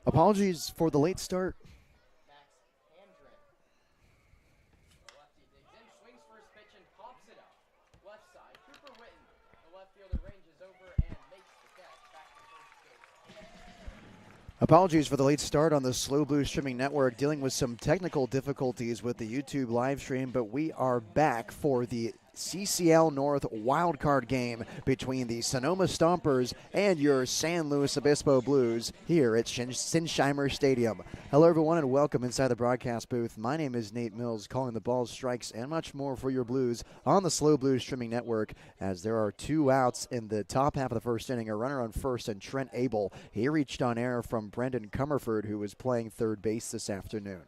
Apologies for the late start. Apologies for the late start on the SLO Blues Streaming Network, dealing with some technical difficulties with the YouTube live stream, but we are back for the CCL North Wildcard game between the Sonoma Stompers and your San Luis Obispo Blues here at Sinsheimer Stadium. Hello everyone and welcome inside the broadcast booth. My name is Nate Mills, calling the balls, strikes, and much more for your Blues on the SLO Blues Streaming Network, as there are two outs in the top half of the first inning. A runner on first and Trent Abel. He reached on air from Brendan Comerford, who was playing third base this afternoon.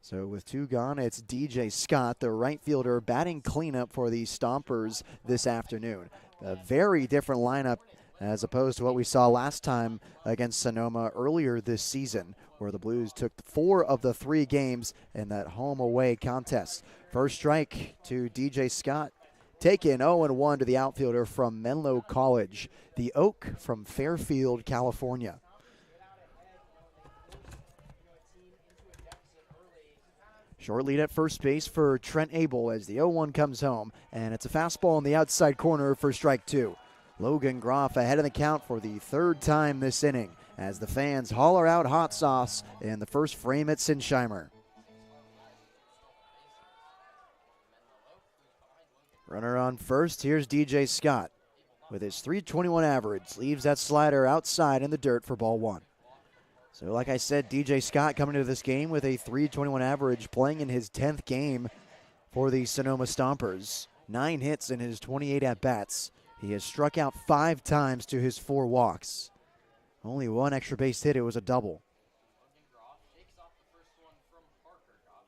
So with two gone, it's DJ Scott, the right fielder, batting cleanup for the Stompers this afternoon. A very different lineup as opposed to what we saw last time against Sonoma earlier this season, where the Blues took 4 of the 3 games in that home-away contest. First strike to DJ Scott. Taken 0-1 to the outfielder from Menlo College, the Oak from Fairfield, California. Short lead at first base for Trent Abel as the 0-1 comes home, and it's a fastball in the outside corner for strike 2. Logan Groff ahead of the count for the 3rd time this inning as the fans holler out hot sauce in the first frame at Sinsheimer. Runner on first, here's DJ Scott with his .321 average, leaves that slider outside in the dirt for ball 1. So like I said, DJ Scott coming into this game with a .321 average, playing in his 10th game for the Sonoma Stompers. 9 hits in his 28 at-bats. He has struck out 5 times to his 4 walks. Only 1 extra base hit, it was a double.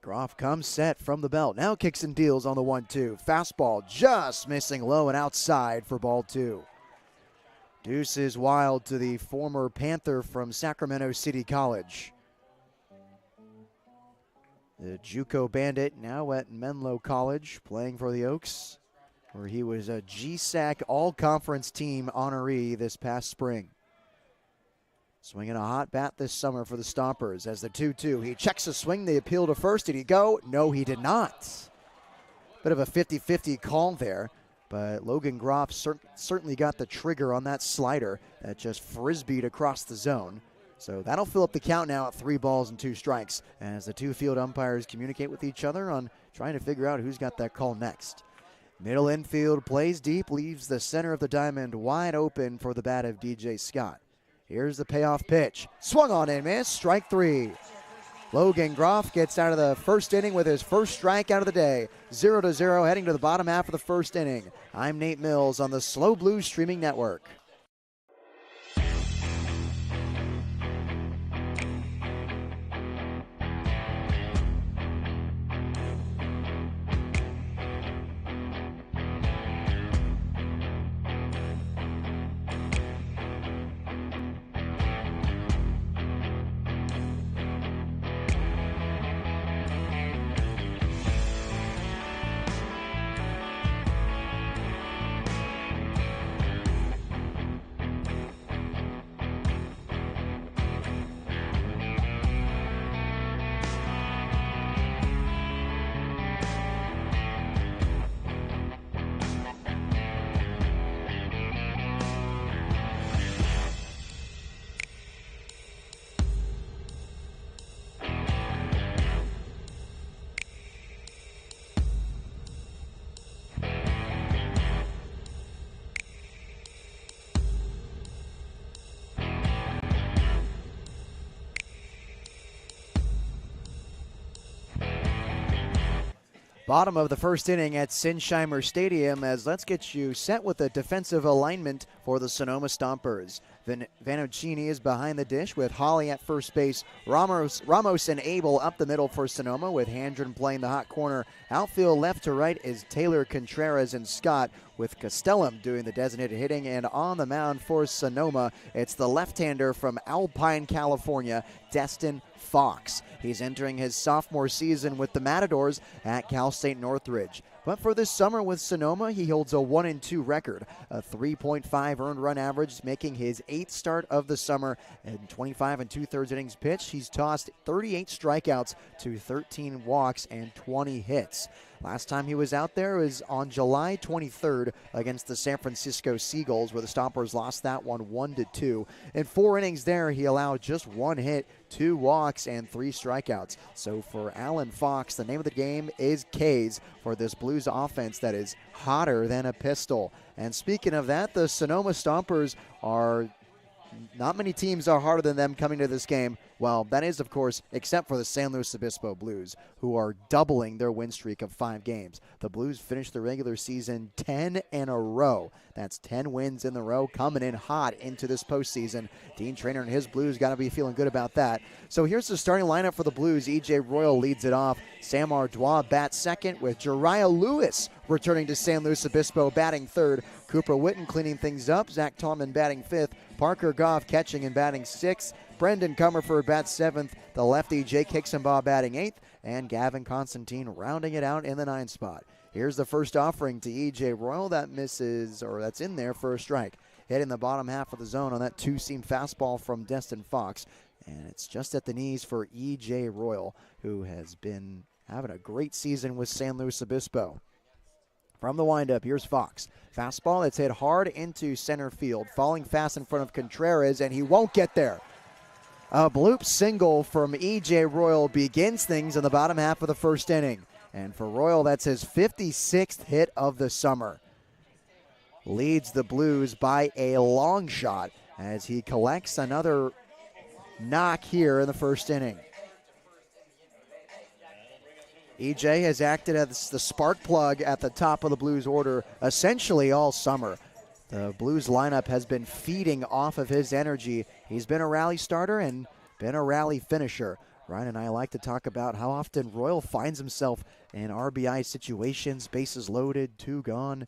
Groff comes set from the belt. Now kicks and deals on the 1-2. Fastball just missing low and outside for ball 2. Deuces wild to the former Panther from Sacramento City College. The JUCO Bandit now at Menlo College, playing for the Oaks, where he was a GSAC All-Conference Team honoree this past spring. Swinging a hot bat this summer for the Stompers as the 2-2. He checks a swing, the appeal to first. Did he go? No, he did not. Bit of a 50-50 call there. But Logan Groff certainly got the trigger on that slider that just frisbeed across the zone. So that'll fill up the count now at 3 balls and 2 strikes as the 2 field umpires communicate with each other on trying to figure out who's got that call next. Middle infield plays deep, leaves the center of the diamond wide open for the bat of DJ Scott. Here's the payoff pitch. Swung on and missed, strike 3. Logan Groff gets out of the first inning with his first strikeout of the day. 0-0 heading to the bottom half of the first inning. I'm Nate Mills on the SLO Blues Streaming Network. Bottom of the first inning at Sinsheimer Stadium, as let's get you set with the defensive alignment for the Sonoma Stompers. Vanocchini is behind the dish with Holly at first base. Ramos and Abel up the middle for Sonoma, with Handren playing the hot corner. Outfield left to right is Taylor Contreras and Scott, with Castellum doing the designated hitting. And on the mound for Sonoma, it's the left-hander from Alpine, California, Destin Fox. He's entering his sophomore season with the Matadors at Cal State Northridge. But for this summer with Sonoma, he holds a 1-2 record, a 3.5 earned run average, making his 8th start of the summer. In 25 2/3 innings pitched, he's tossed 38 strikeouts to 13 walks and 20 hits. Last time he was out there was on July 23rd against the San Francisco Seagulls, where the Stompers lost that one 1-2. In 4 innings there, he allowed just 1 hit, 2 walks, and 3 strikeouts. So for Alan Fox, the name of the game is K's for this Blues offense that is hotter than a pistol. And speaking of that, the Sonoma Stompers are not many teams are harder than them coming to this game. Well, that is, of course, except for the San Luis Obispo Blues, who are doubling their win streak of 5 games. The Blues finished the regular season 10 in a row. That's 10 wins in a row, coming in hot into this postseason. Dean Traynor and his Blues got to be feeling good about that. So here's the starting lineup for the Blues. E.J. Royal leads it off. Sam Ardois bats second, with Jariah Lewis returning to San Luis Obispo batting third. Cooper Witten cleaning things up. Zach Tallman batting fifth. Parker Goff catching and batting sixth. Brendan Comerford bats seventh. The lefty Jake Hicksonbaugh batting eighth. And Gavin Constantine rounding it out in the 9th spot. Here's the first offering to E.J. Royal. That misses, or that's in there for a strike. Hitting the bottom half of the zone on that 2-seam fastball from Destin Fox. And it's just at the knees for E.J. Royal, who has been having a great season with San Luis Obispo. From the windup, here's Fox. Fastball that's hit hard into center field, falling fast in front of Contreras, and he won't get there. A bloop single from E.J. Royal begins things in the bottom half of the first inning. And for Royal, that's his 56th hit of the summer. Leads the Blues by a long shot as he collects another knock here in the first inning. EJ has acted as the spark plug at the top of the Blues order essentially all summer. The Blues lineup has been feeding off of his energy. He's been a rally starter and been a rally finisher. Ryan and I like to talk about how often Royal finds himself in RBI situations, bases loaded, 2 gone.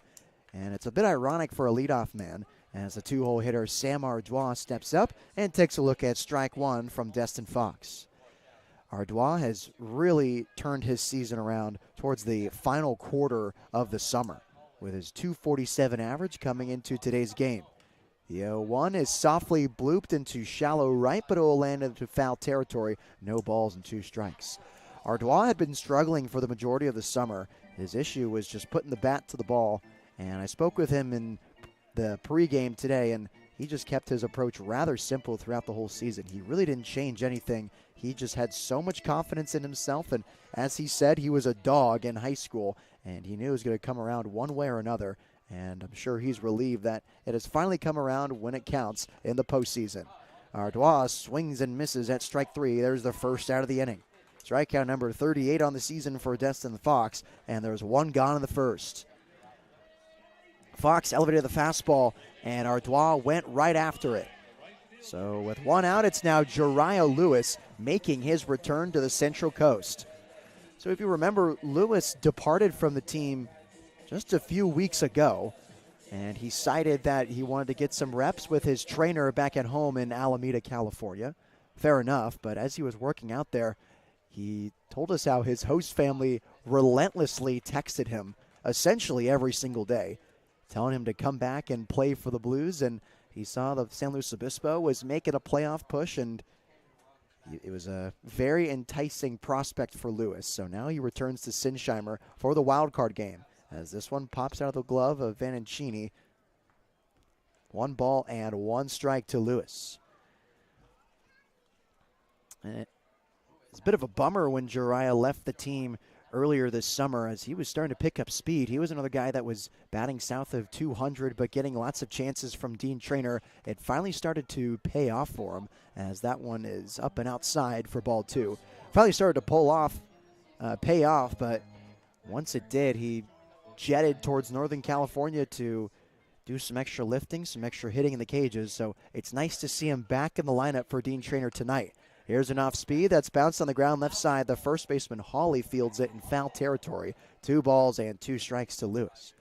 And it's a bit ironic for a leadoff man as the 2-hole hitter Sam Ardois steps up and takes a look at strike 1 from Destin Fox. Ardois has really turned his season around towards the final quarter of the summer, with his .247 average coming into today's game. The 0-1 is softly blooped into shallow right, but it will land into foul territory. No balls and 2 strikes. Ardois had been struggling for the majority of the summer. His issue was just putting the bat to the ball, and I spoke with him in the pregame today, and he just kept his approach rather simple throughout the whole season. He really didn't change anything. He just had so much confidence in himself, and as he said, he was a dog in high school, and he knew it was going to come around one way or another, and I'm sure he's relieved that it has finally come around when it counts in the postseason. Ardois swings and misses at strike 3. There's the first out of the inning. Strikeout number 38 on the season for Destin Fox, and there's 1 gone in the first. Fox elevated the fastball, and Ardois went right after it. So with 1 out, it's now Jariah Lewis making his return to the Central Coast. So if you remember, Lewis departed from the team just a few weeks ago, and he cited that he wanted to get some reps with his trainer back at home in Alameda, California. Fair enough, but as he was working out there, he told us how his host family relentlessly texted him essentially every single day, telling him to come back and play for the Blues, and he saw the San Luis Obispo was making a playoff push, and it was a very enticing prospect for Lewis. So now he returns to Sinsheimer for the wild card game, as this one pops out of the glove of Vanacini. 1 ball and 1 strike to Lewis. And it's a bit of a bummer when Jariah left the team earlier this summer, as he was starting to pick up speed. He was another guy that was batting south of 200, but getting lots of chances from Dean Traynor. It finally started to pay off for him, as that one is up and outside for ball 2. Finally started to pay off, but once it did, he jetted towards Northern California to do some extra lifting, some extra hitting in the cages. So it's nice to see him back in the lineup for Dean Traynor tonight. Here's an off speed that's bounced on the ground left side. The first baseman Hawley fields it in foul territory. 2 balls and 2 strikes to Lewis.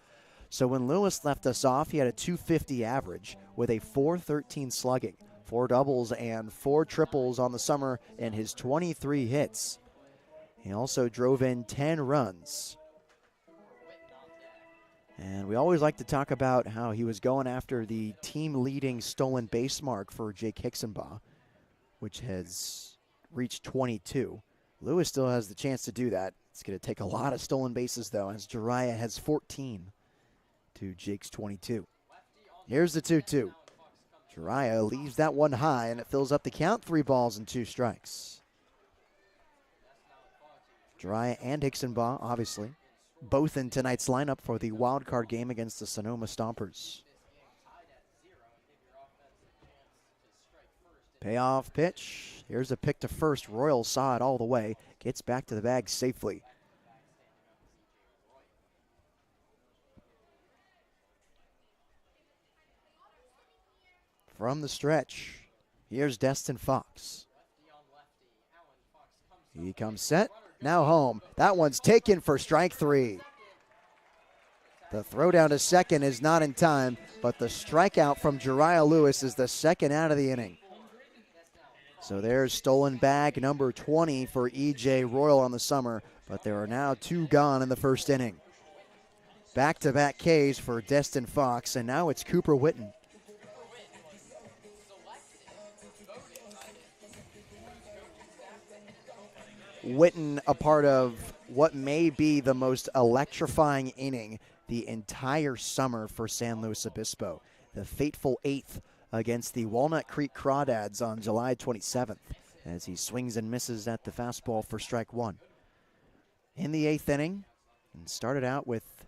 So when Lewis left us off, he had a .250 average with a .413 slugging, 4 doubles and 4 triples on the summer in his 23 hits. He also drove in 10 runs. And we always like to talk about how he was going after the team-leading stolen base mark for Jake Hicksonbaugh, which has reached 22. Lewis still has the chance to do that. It's going to take a lot of stolen bases, though, as Jiraiya has 14 to Jake's 22. Here's the 2-2. Jiraiya leaves that one high, and it fills up the count. 3 balls and 2 strikes. Jiraiya and Hicksonbaugh, obviously, both in tonight's lineup for the wild card game against the Sonoma Stompers. Payoff pitch. Here's a pick to first. Royal saw it all the way. Gets back to the bag safely. From the stretch, here's Destin Fox. He comes set. Now home. That one's taken for strike 3. The throw down to second is not in time, but the strikeout from Jiraiya Lewis is the second out of the inning. So there's stolen bag number 20 for E.J. Royal on the summer, but there are now 2 gone in the first inning. Back-to-back Ks for Destin Fox, and now it's Cooper Witten. Witten a part of what may be the most electrifying inning the entire summer for San Luis Obispo. The fateful 8th against the Walnut Creek Crawdads on July 27th as he swings and misses at the fastball for strike 1. In the 8th inning, and started out with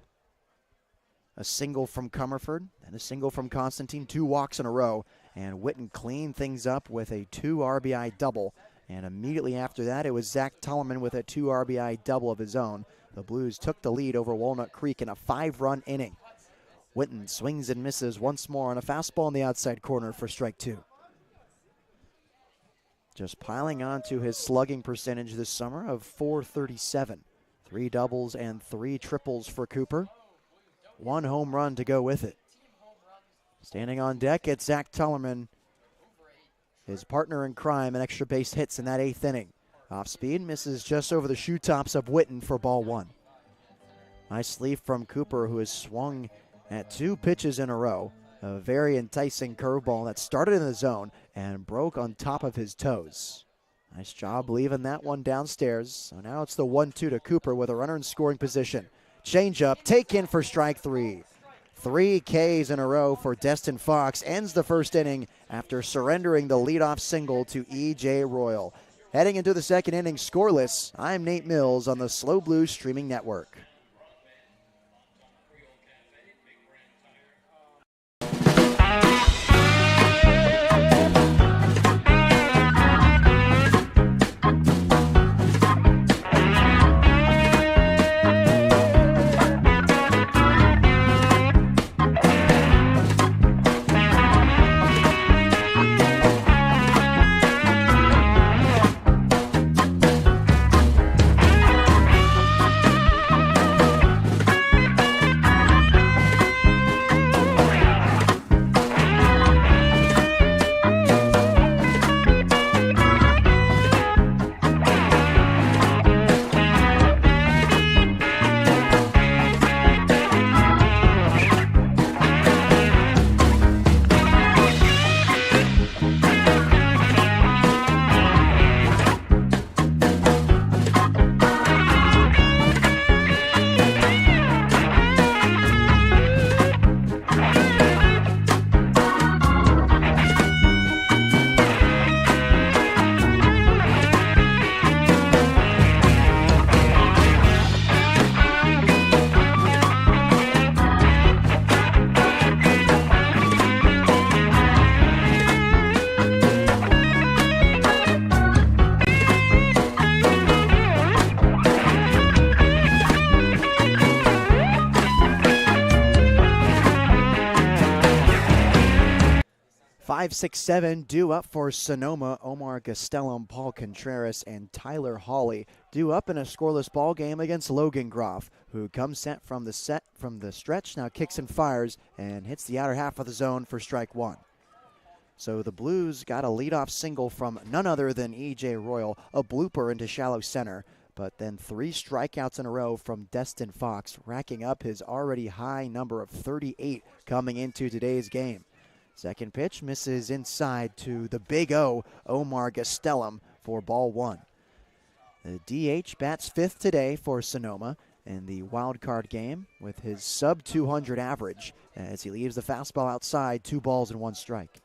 a single from Comerford and a single from Constantine, 2 walks in a row, and Witten cleaned things up with a 2 RBI double. And immediately after that, it was Zach Tollerman with a 2 RBI double of his own. The Blues took the lead over Walnut Creek in a 5-run inning. Witten swings and misses once more on a fastball in the outside corner for strike 2. Just piling on to his slugging percentage this summer of .437. 3 doubles and 3 triples for Cooper. 1 home run to go with it. Standing on deck, it's Zach Tollerman, his partner in crime, and extra base hits in that 8th inning. Off speed, misses just over the shoe tops of Witten for ball 1. Nice leaf from Cooper, who has swung at 2 pitches in a row. A very enticing curveball that started in the zone and broke on top of his toes. Nice job leaving that one downstairs. So now it's the 1-2 to Cooper with a runner in scoring position. Changeup taken for strike 3. 3 Ks in a row for Destin Fox. Ends the first inning after surrendering the leadoff single to E.J. Royal. Heading into the second inning scoreless, I'm Nate Mills on the Slow Blues Streaming Network. Five, 6, 7 due up for Sonoma. Omar Gastelum, Paul Contreras, and Tyler Hawley due up in a scoreless ball game against Logan Groff, who comes set from the stretch, now kicks and fires and hits the outer half of the zone for strike 1. So the Blues got a leadoff single from none other than E.J. Royal, a blooper into shallow center. but then 3 strikeouts in a row from Destin Fox, racking up his already high number of 38 coming into today's game. Second pitch misses inside to the Big O, Omar Gastelum, for ball 1. The DH bats 5th today for Sonoma in the wild card game with his sub-200 average as he leaves the fastball outside, 2 balls and 1 strike.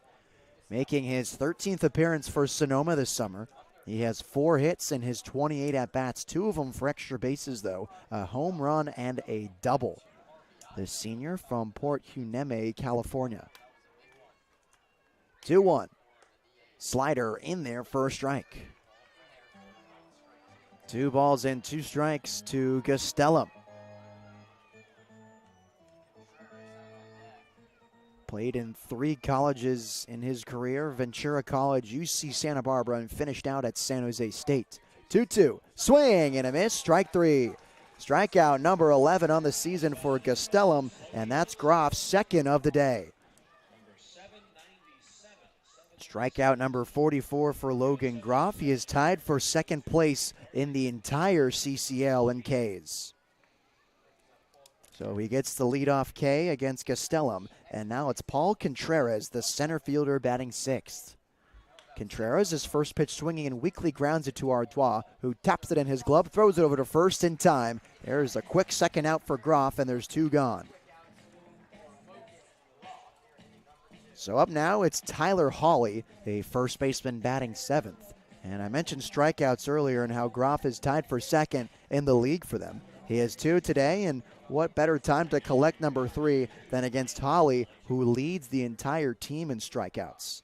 Making his 13th appearance for Sonoma this summer, he has 4 hits in his 28 at-bats, 2 of them for extra bases though, a home run and a double. The senior from Port Hueneme, California. 2-1. Slider in there for a strike. 2 balls and 2 strikes to Gastelum. Played in 3 colleges in his career, Ventura College, UC Santa Barbara, and finished out at San Jose State. 2-2, swing and a miss, strike 3. Strikeout number 11 on the season for Gastelum, and that's Groff's second of the day. Strikeout number 44 for Logan Groff. He is tied for second place in the entire CCL in Ks. So he gets the leadoff K against Gastelum, and now it's Paul Contreras, the center fielder, batting 6th. Contreras is first pitch swinging and weakly grounds it to Ardois, who taps it in his glove, throws it over to first in time. There's a quick second out for Groff, and there's 2 gone. So up now, it's Tyler Hawley, a first baseman, batting 7th. And I mentioned strikeouts earlier and how Groff is tied for second in the league for them. He has 2 today, and what better time to collect number 3 than against Hawley, who leads the entire team in strikeouts.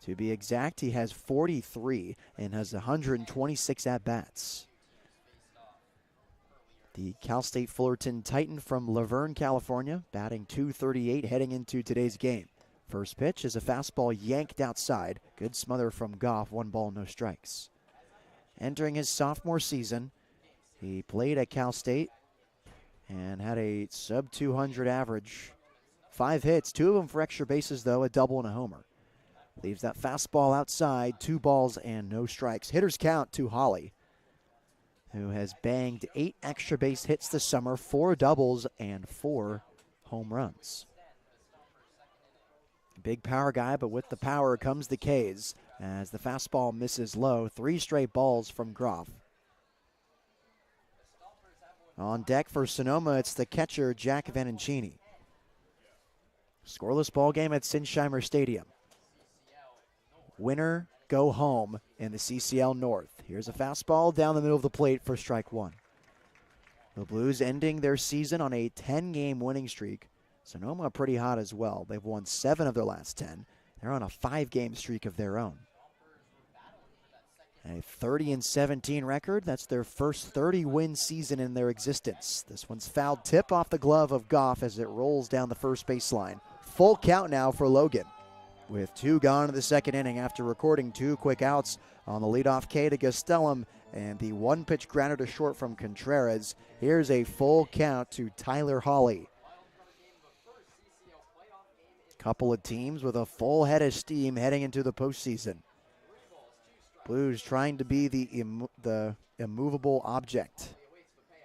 To be exact, he has 43 and has 126 at-bats. The Cal State Fullerton Titan from Laverne, California, batting .238 heading into today's game. First pitch is a fastball yanked outside. Good smother from Goff, 1 ball, no strikes. Entering his sophomore season, he played at Cal State and had a sub-200 average. 5 hits, 2 of them for extra bases though, a double and a homer. Leaves that fastball outside, 2 balls and no strikes. Hitters count to Hawley, who has banged 8 extra base hits this summer, 4 doubles and 4 home runs. Big power guy, but with the power comes the Ks as the fastball misses low. 3 straight balls from Groff. On deck for Sonoma, it's the catcher, Jack Vannancini. Scoreless ball game at Sinsheimer Stadium. Winner, go home in the CCL North. Here's a fastball down the middle of the plate for strike 1. The Blues ending their season on a 10-game winning streak. Sonoma pretty hot as well. They've won 7 of their last 10. They're on a 5-game streak of their own. A 30-17 record. That's their first 30-win season in their existence. This one's fouled tip off the glove of Goff as it rolls down the first baseline. Full count now for Logan, with 2 gone in the second inning after recording 2 quick outs on the leadoff K to Gastelum and the 1-pitch grounder to short from Contreras. Here's a full count to Tyler Hawley. Couple of teams with a full head of steam heading into the postseason. Blues trying to be the immovable object.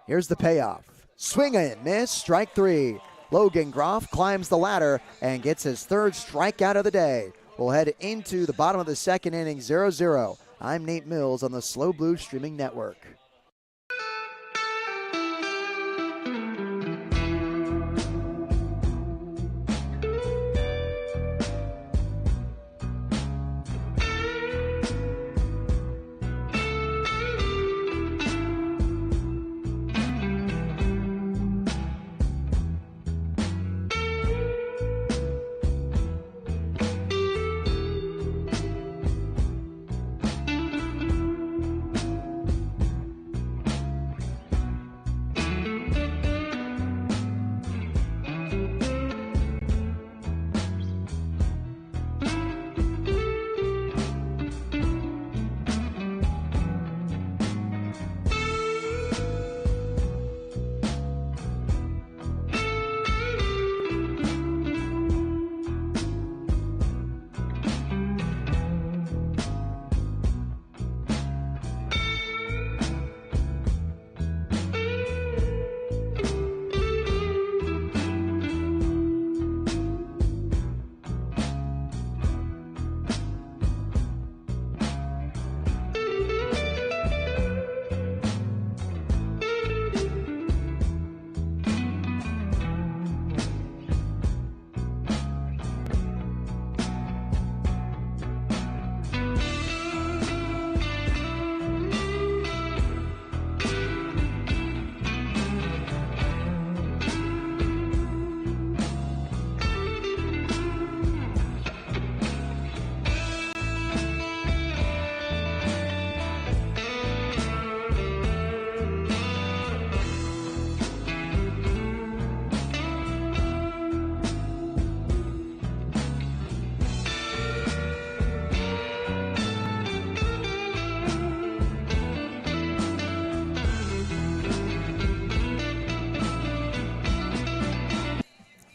Here's the payoff. Swing and miss, strike 3. Logan Groff climbs the ladder and gets his 3rd strikeout of the day. We'll head into the bottom of the second inning, 0-0. I'm Nate Mills on the SLO Blues Streaming Network.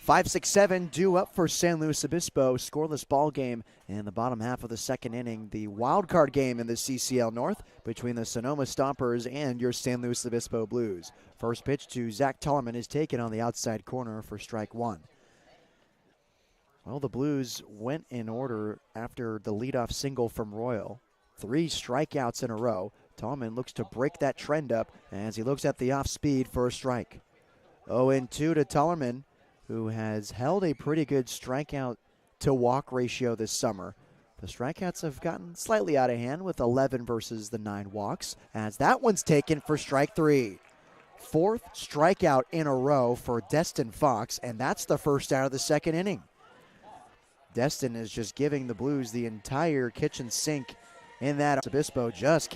5, 6, 7 due up for San Luis Obispo. Scoreless ball game in the bottom half of the second inning. The wild card game in the CCL North between the Sonoma Stompers and your San Luis Obispo Blues. First pitch to Zach Tullerman is taken on the outside corner for strike one. Well, the Blues went in order after the leadoff single from Royal. 3 strikeouts in a row. Tullerman looks to break that trend up as he looks at the off speed for a strike. 0-2 to Tullerman, who has held a pretty good strikeout to walk ratio this summer. The strikeouts have gotten slightly out of hand with 11 versus the 9 walks, as that one's taken for strike 3. 4th strikeout in a row for Destin Fox, and that's the first out of the second inning. Destin is just giving the Blues the entire kitchen sink in that. Obispo just